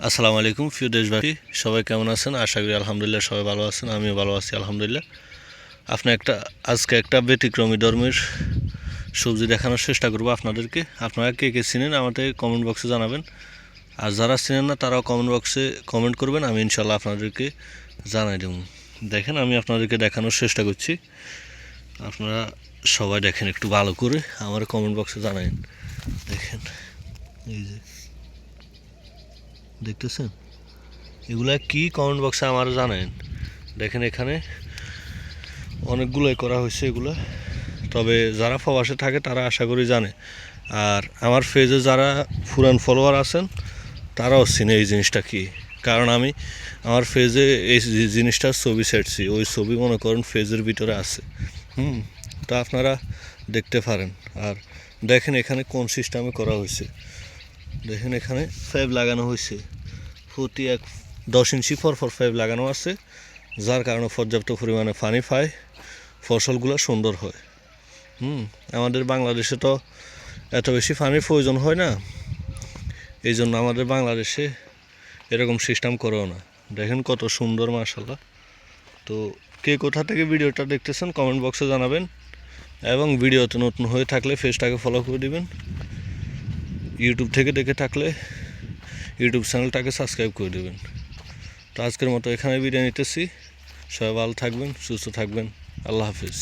আসসালামু আলাইকুম প্রিয় দেশবাসী, সবাই কেমন আছেন? আশা করি আলহামদুলিল্লাহ সবাই ভালো আছেন। আমিও ভালো আছি আলহামদুলিল্লাহ। আজকে একটা ব্যতিক্রমী ধর্মের সবজি দেখানোর চেষ্টা করব আপনাদেরকে। আপনারা কে কে চিনেন আমাদের কমেন্ট বক্সে জানাবেন, আর যারা চিনেন না তারাও কমেন্ট বক্সে কমেন্ট করবেন, আমি ইনশাল্লাহ আপনাদেরকে জানাই দেব। দেখেন, আমি আপনাদেরকে দেখানোর চেষ্টা করছি, আপনারা সবাই দেখেন একটু ভালো করে, আমার কমেন্ট বক্সে জানাবেন। দেখেন, এই যে দেখতেছেন, এগুলা কি কমেন্ট বক্সে আমার জানেন। দেখেন, এখানে অনেকগুলোই করা হয়েছে এগুলো, তবে যারা প্রবাসে থাকে তারা আশা করি জানে, আর আমার পেজে যারা পুরান ফলোয়ার আছেন তারাও চিনে এই জিনিসটা কি। কারণ আমি আমার পেজে এই জিনিসটার ছবি ছেড়ছি, ওই ছবি মনে করেন পেজের ভিতরে আছে। তা আপনারা দেখতে পারেন। আর দেখেন এখানে কোন সিস্টেমে করা হয়েছে। দেখেন, এখানে পাইপ লাগানো হয়েছে, প্রতি 10 ইঞ্চি পর পাইপ লাগানো আছে, যার কারণে পর্যাপ্ত পরিমাণে পানি পায়, ফসলগুলো সুন্দর হয়। আমাদের বাংলাদেশে তো এত বেশি পানির প্রয়োজন হয় না, এই জন্য আমাদের বাংলাদেশে এরকম সিস্টেম করেও না। দেখেন কত সুন্দর, মাশাআল্লাহ। তো কে কোথা থেকে ভিডিওটা দেখতেছেন কমেন্ট বক্সে জানাবেন, এবং ভিডিওতে নতুন হয়ে থাকলে পেজটাকে ফলো করে দিবেন। ইউটিউব থেকে দেখে থাকলে ইউটিউব চ্যানেলটাকে সাবস্ক্রাইব করে দেবেন। তো আজকের মতো এখানে বিদায় নিতেছি। সবাই ভালো থাকবেন, সুস্থ থাকবেন। আল্লাহ হাফিজ।